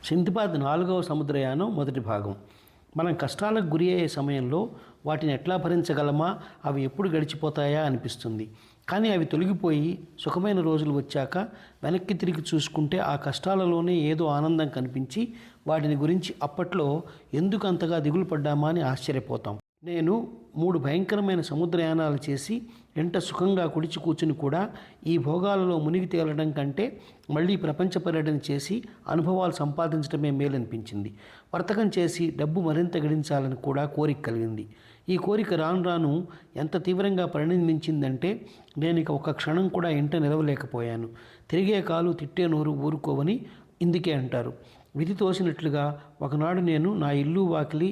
సింధుపాద్ 4వ సముద్రయానం మొదటి భాగం. మనం కష్టాలకు గురి అయ్యే సమయంలో వాటిని ఎట్లా భరించగలమా, అవి ఎప్పుడు గడిచిపోతాయా అనిపిస్తుంది. కానీ అవి తొలగిపోయి సుఖమైన రోజులు వచ్చాక వెనక్కి తిరిగి చూసుకుంటే ఆ కష్టాలలోనే ఏదో ఆనందం కనిపించి వాటిని గురించి అప్పట్లో ఎందుకు అంతగా దిగులు పడ్డామా అని ఆశ్చర్యపోతాం. నేను 3 భయంకరమైన సముద్రయానాలు చేసి ఎంత సుఖంగా కుడిచి కూర్చుని కూడా ఈ భోగాలలో మునిగి తేలడం కంటే మళ్ళీ ప్రపంచ పర్యటన చేసి అనుభవాలు సంపాదించడమే మేలనిపించింది. వర్తకం చేసి డబ్బు మరింత గడించాలని కూడా కోరిక కలిగింది. ఈ కోరిక రాను రాను ఎంత తీవ్రంగా పరిణమించిందంటే నేను ఇక ఒక్క క్షణం కూడా ఇంట నిలవలేకపోయాను. తిరిగే కాలు తిట్టే నోరు ఊరుకోవని ఇందుకే అంటారు. విధి తోసినట్లుగా ఒకనాడు నేను నా ఇల్లు వాకిలి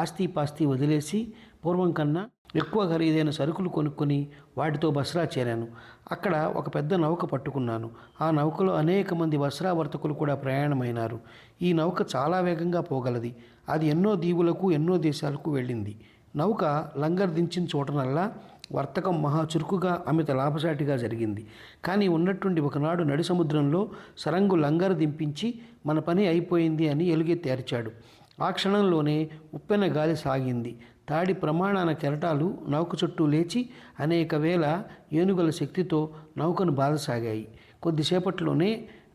ఆస్తిపాస్తి వదిలేసి పూర్వం కన్నా ఎక్కువ ఖరీదైన సరుకులు కొనుక్కొని వాటితో బస్రా చేరాను. అక్కడ ఒక పెద్ద నౌక పట్టుకున్నాను. ఆ నౌకలో అనేక మంది బస్రా వర్తకులు కూడా ప్రయాణమైనారు. ఈ నౌక చాలా వేగంగా పోగలది. అది ఎన్నో దీవులకు ఎన్నో దేశాలకు వెళ్ళింది. నౌక లంగర్ దించిన చోటనల్లా వర్తకం మహా చురుకుగా అమిత లాభసాటిగా జరిగింది. కానీ ఉన్నట్టుండి ఒకనాడు నడి సముద్రంలో సరంగు లంగర్ దింపించి మన పని అయిపోయింది అని ఎలుగెత్తి అరిచాడు. ఆ క్షణంలోనే ఉప్పెన గాలి సాగింది. తాడి ప్రమాణాన కెరటాలు నౌక చుట్టూ లేచి అనేక వేల ఏనుగుల శక్తితో నౌకను బాధసాగాయి. కొద్దిసేపట్లోనే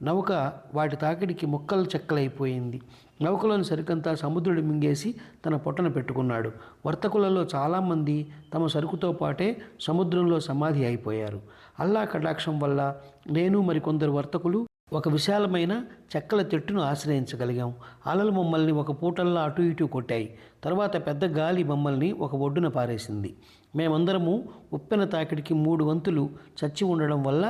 నౌక వాటి తాకిడికి ముక్కలు చెక్కలైపోయింది. నౌకలోని సరుకంతా సముద్రుడు మింగేసి తన పొట్టన పెట్టుకున్నాడు. వర్తకులలో చాలామంది తమ సరుకుతో పాటే సముద్రంలో సమాధి అయిపోయారు. అల్లా కటాక్షం వల్ల నేను మరికొందరు వర్తకులు ఒక విశాలమైన చెక్కల చెట్టును ఆశ్రయించగలిగాం. అలలు మమ్మల్ని ఒక పూటల్లా అటు ఇటు కొట్టాయి. తర్వాత పెద్ద గాలి మమ్మల్ని ఒక ఒడ్డున పారేసింది. మేమందరము ఉప్పెన తాకిడికి 3 వంతులు చచ్చి ఉండడం వల్ల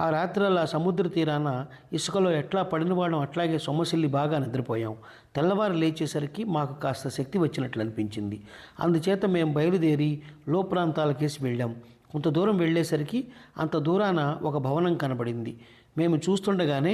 ఆ రాత్రల్లా సముద్ర తీరాన ఇసుకలో ఎట్లా పడినవాడం అట్లాగే సొమ్మసిల్లి బాగా నిద్రపోయాం. తెల్లవారు లేచేసరికి మాకు కాస్త శక్తి వచ్చినట్లు అనిపించింది. అందుచేత మేము బయలుదేరి లో ప్రాంతాలకేసి వెళ్ళాం. కొంత దూరం వెళ్ళేసరికి అంత దూరాన ఒక భవనం కనబడింది. మేము చూస్తుండగానే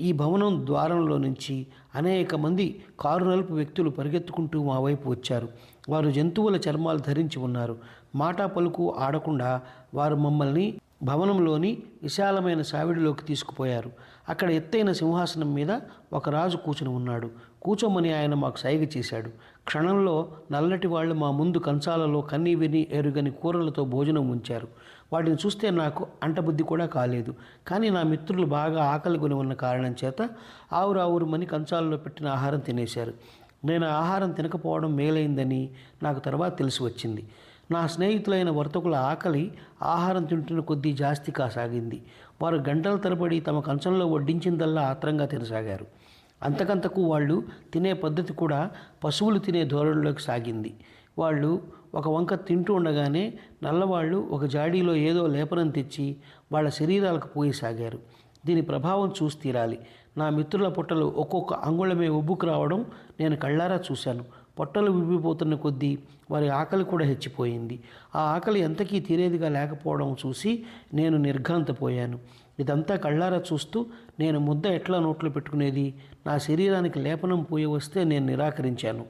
ఈ భవనం ద్వారంలో నుంచి అనేక మంది కారు నలుపు వ్యక్తులు పరిగెత్తుకుంటూ మా వైపు వచ్చారు. వారు జంతువుల చర్మాలు ధరించి ఉన్నారు. మాటా పలుకు ఆడకుండా వారు మమ్మల్ని భవనంలోని విశాలమైన సావిడిలోకి తీసుకుపోయారు. అక్కడ ఎత్తైన సింహాసనం మీద ఒక రాజు కూర్చుని ఉన్నాడు. కూర్చోమని ఆయన మాకు సైగ చేశాడు. క్షణంలో నల్లటి వాళ్ళు మా ముందు కంచాలలో కన్నీ విని ఎరుగని కూరలతో భోజనం ఉంచారు. వాటిని చూస్తే నాకు అంటబుద్ధి కూడా కాలేదు. కానీ నా మిత్రులు బాగా ఆకలి కొని ఉన్న కారణం చేత ఆవురావురుమని కంచాలలో పెట్టిన ఆహారం తినేశారు. నేను ఆహారం తినకపోవడం మేలైందని నాకు తర్వాత తెలిసి వచ్చింది. నా స్నేహితులైన వర్తకుల ఆకలి ఆహారం తింటున్న కొద్దీ జాస్తి కాసాగింది. వారు గంటల తరబడి తమ కంచంలో వడ్డించిందల్లా ఆత్రంగా తినసాగారు. అంతకంతకు వాళ్ళు తినే పద్ధతి కూడా పశువులు తినే ధోరణిలోకి సాగింది. వాళ్ళు ఒక వంక తింటూ ఉండగానే నల్లవాళ్ళు ఒక జాడీలో ఏదో లేపనం తెచ్చి వాళ్ళ శరీరాలకు పోయసాగారు. దీని ప్రభావం చూసి తీరాలి. నా మిత్రుల పొట్టలు ఒక్కొక్క అంగుళమే ఉబ్బుకు రావడం నేను కళ్ళారా చూశాను. పొట్టలు ఉబ్బిపోతున్న కొద్దీ వారి ఆకలి కూడా హెచ్చిపోయింది. ఆ ఆకలి ఎంతకీ తీరేదిగా లేకపోవడం చూసి నేను నిర్ఘాంతపోయాను. ఇదంతా కళ్ళారా చూస్తూ నేను ముద్ద ఎట్లా నోట్లో పెట్టుకునేది? నా శరీరానికి లేపనం పోయి వస్తే నేను నిరాకరించాను.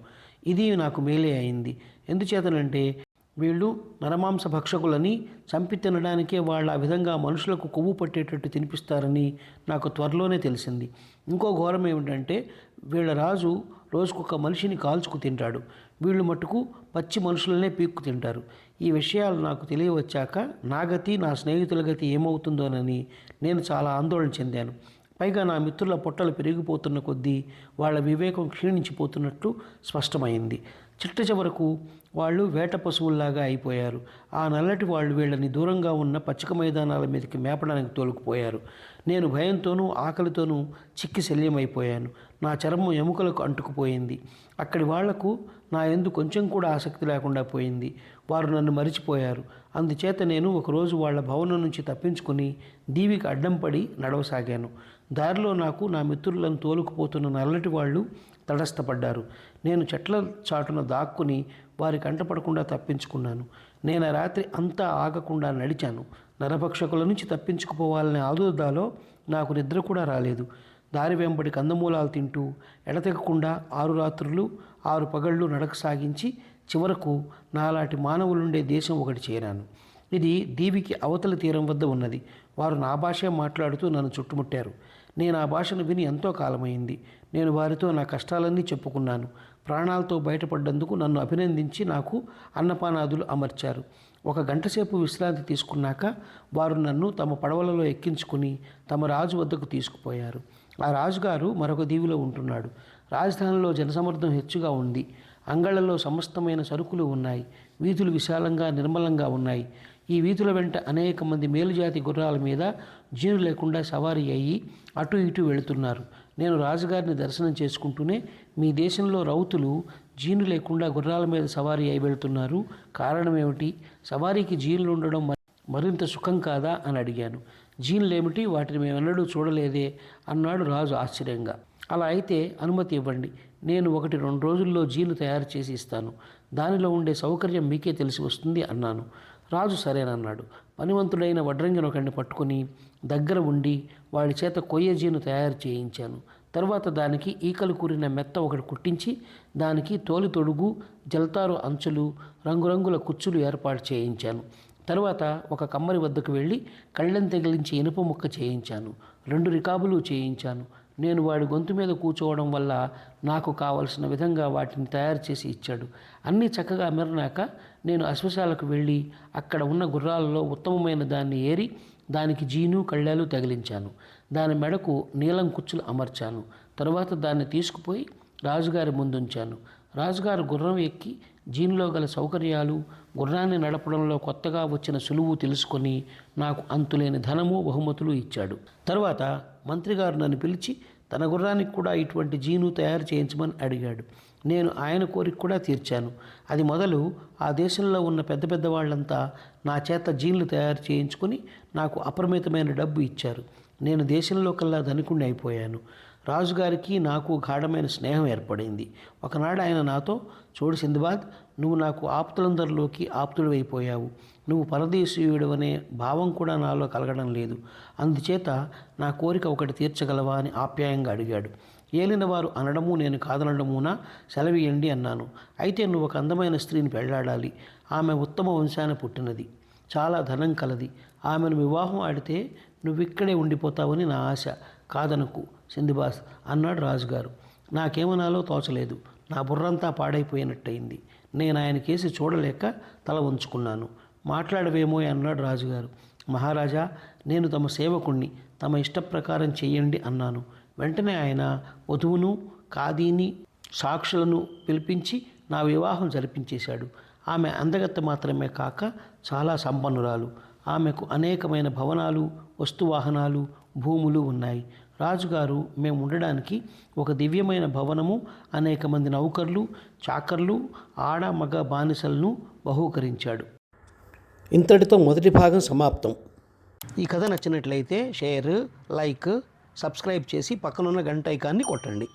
ఇది నాకు మేలే అయింది. ఎందుచేతనంటే వీళ్ళు నరమాంస భక్షకులని చంపి తినడానికే వాళ్ళు ఆ విధంగా మనుషులకు కొవ్వు పట్టేటట్టు తినిపిస్తారని నాకు త్వరలోనే తెలిసింది. ఇంకో ఘోరం ఏమిటంటే వీళ్ళ రాజు రోజుకొక మనిషిని కాల్చుకు తింటాడు. వీళ్ళు మట్టుకు పచ్చి మనుషులనే పీక్కు తింటారు. ఈ విషయాలు నాకు తెలియవచ్చాక నా గతి నా స్నేహితుల గతి ఏమవుతుందోనని నేను చాలా ఆందోళన చెందాను. పైగా నా మిత్రుల పొట్టలు పెరిగిపోతున్న కొద్దీ వాళ్ళ వివేకం క్షీణించిపోతున్నట్లు స్పష్టమైంది. చిట్ట చివరకు వాళ్ళు వేట పశువుల్లాగా అయిపోయారు. ఆ నల్లటి వాళ్ళు వీళ్ళని దూరంగా ఉన్న పచ్చిక మైదానాల మీదకి మేపడానికి తోలుకుపోయారు. నేను భయంతోనూ ఆకలితోనూ చిక్కి శల్యమైపోయాను. నా చర్మం ఎముకలకు అంటుకుపోయింది. అక్కడి వాళ్లకు నా యందు కొంచెం కూడా ఆసక్తి లేకుండా పోయింది. వారు నన్ను మరిచిపోయారు. అందుచేత నేను ఒకరోజు వాళ్ళ భవనం నుంచి తప్పించుకుని దీవికి అడ్డం పడి నడవసాగాను. దారిలో నాకు నా మిత్రులను తోలుకుపోతున్న నల్లటి వాళ్ళు తటస్థపడ్డారు. నేను చెట్ల చాటున దాక్కుని వారి కంటపడకుండా తప్పించుకున్నాను. నేను రాత్రి అంతా ఆగకుండా నడిచాను. నరభక్షకుల నుంచి తప్పించుకుపోవాలనే ఆదుర్దాలో నాకు నిద్ర కూడా రాలేదు. దారి వెంబడి కందమూలాలు తింటూ ఎడతెగకుండా 6 రాత్రులు 6 పగళ్ళు నడక సాగించి చివరకు నాలాంటి మానవులుండే దేశం ఒకటి చేరాను. ఇది దీవికి అవతల తీరం వద్ద ఉన్నది. వారు నా భాషే మాట్లాడుతూ నన్ను చుట్టుముట్టారు. నేను ఆ భాషను విని ఎంతో కాలమైంది. నేను వారితో నా కష్టాలన్నీ చెప్పుకున్నాను. ప్రాణాలతో బయటపడ్డందుకు నన్ను అభినందించి నాకు అన్నపానాదులు అమర్చారు. 1 గంటసేపు విశ్రాంతి తీసుకున్నాక వారు నన్ను తమ పడవలలో ఎక్కించుకుని తమ రాజు వద్దకు తీసుకుపోయారు. ఆ రాజుగారు మరొక దీవిలో ఉంటున్నాడు. రాజధానిలో జనసమర్థం హెచ్చుగా ఉంది. అంగళ్లలో సమస్తమైన సరుకులు ఉన్నాయి. వీధులు విశాలంగా నిర్మలంగా ఉన్నాయి. ఈ వీధుల వెంట అనేక మంది మేలుజాతి గుర్రాల మీద జీను లేకుండా సవారీ అయ్యి అటు ఇటు వెళుతున్నారు. నేను రాజుగారిని దర్శనం చేసుకుంటూనే, మీ దేశంలో రౌతులు జీను లేకుండా గుర్రాల మీద సవారీ అయి వెళుతున్నారు, కారణం ఏమిటి? సవారీకి జీన్లు ఉండడం మరింత సుఖం కాదా అని అడిగాను. జీన్లేమిటి? వాటిని మేమెన్నడూ చూడలేదే అన్నాడు రాజు ఆశ్చర్యంగా. అలా అయితే అనుమతి ఇవ్వండి. నేను 1-2 రోజుల్లో జీను తయారు చేసి ఇస్తాను. దానిలో ఉండే సౌకర్యం మీకే తెలిసి వస్తుంది అన్నాను. రాజు సరేనన్నాడు. పనివంతుడైన వడ్రంగినొకడిని పట్టుకుని దగ్గర ఉండి వాడి చేత కొయ్య జీను తయారు చేయించాను. తరువాత దానికి ఈకలు కూరిన మెత్త ఒకటి కుట్టించి దానికి తోలి తొడుగు, జల్తారు అంచులు, రంగురంగుల కుచ్చులు ఏర్పాటు చేయించాను. తరువాత ఒక కమ్మరి వద్దకు వెళ్ళి కళ్ళెం తగిలించి ఇనుప ముక్క చేయించాను. 2 రికాబులు చేయించాను. నేను వాడి గొంతు మీద కూర్చోవడం వల్ల నాకు కావలసిన విధంగా వాటిని తయారు చేసి ఇచ్చాడు. అన్నీ చక్కగా అమరినాక నేను అశ్వశాలకు వెళ్ళి అక్కడ ఉన్న గుర్రాలలో ఉత్తమమైన దాన్ని ఏరి దానికి జీను, కళ్ళాలు తగిలించాను. దాని మెడకు నీలం కుచ్చులు అమర్చాను. తరువాత దాన్ని తీసుకుపోయి రాజుగారి ముందుంచాను. రాజుగారు గుర్రం ఎక్కి జీన్లో గల సౌకర్యాలు, గుర్రాన్ని నడపడంలో కొత్తగా వచ్చిన సులువు తెలుసుకొని నాకు అంతులేని ధనము, బహుమతులు ఇచ్చాడు. తరువాత మంత్రిగారు నన్ను పిలిచి తన గుర్రానికి కూడా ఇటువంటి జీను తయారు చేయించమని అడిగాడు. నేను ఆయన కోరిక కూడా తీర్చాను. అది మొదలు ఆ దేశంలో ఉన్న పెద్ద పెద్ద వాళ్ళంతా నా చేత జీన్లు తయారు చేయించుకొని నాకు అపరిమితమైన డబ్బు ఇచ్చారు. నేను దేశంలో కల్లా ధనికుణ్ణి అయిపోయాను. రాజుగారికి నాకు గాఢమైన స్నేహం ఏర్పడింది. ఒకనాడు ఆయన నాతో, చూడు సింధబాద్, నువ్వు నాకు ఆప్తులందరిలోకి ఆప్తుడు అయిపోయావు. నువ్వు పరదేశీయుడు అనే భావం కూడా నాలో కలగడం లేదు. అందుచేత నా కోరిక ఒకటి తీర్చగలవా అని ఆప్యాయంగా అడిగాడు. ఏలిన వారు అనడము నేను కాదనడమునా సెలవియండి అన్నాను. అయితే నువ్వు ఒక అందమైన స్త్రీని పెళ్లాడాలి. ఆమె ఉత్తమ వంశాన పుట్టినది, చాలా ధనం కలది. ఆమెను వివాహం ఆడితే నువ్విక్కడే ఉండిపోతావని నా ఆశ. కాదనకు సింధుబాస్ అన్నాడు రాజుగారు. నాకేమనాలో తోచలేదు. నా బుర్రంతా పాడైపోయినట్టయింది. నేను ఆయన కేసి చూడలేక తల ఉంచుకున్నాను. మాట్లాడవేమో అన్నాడు రాజుగారు. మహారాజా, నేను తమ సేవకుణ్ణి, తమ ఇష్టప్రకారం చెయ్యండి అన్నాను. వెంటనే ఆయన వధువును, ఖాదీని, సాక్షులను పిలిపించి నా వివాహం జరిపించేశాడు. ఆమె అందగత్తె మాత్రమే కాక చాలా సంపన్నురాలు. ఆమెకు అనేకమైన భవనాలు, వస్తువాహనాలు, భూములు ఉన్నాయి. రాజుగారు మేము ఉండడానికి ఒక దివ్యమైన భవనము, అనేక మంది నౌకర్లు, చాకర్లు, ఆడ మగ బానిసలను బహూకరించాడు. ఇంతటితో మొదటి భాగం సమాప్తం. ఈ కథ నచ్చినట్లయితే షేర్, లైక్, సబ్స్క్రైబ్ చేసి పక్కనున్న గంట ఐకాన్ని కొట్టండి.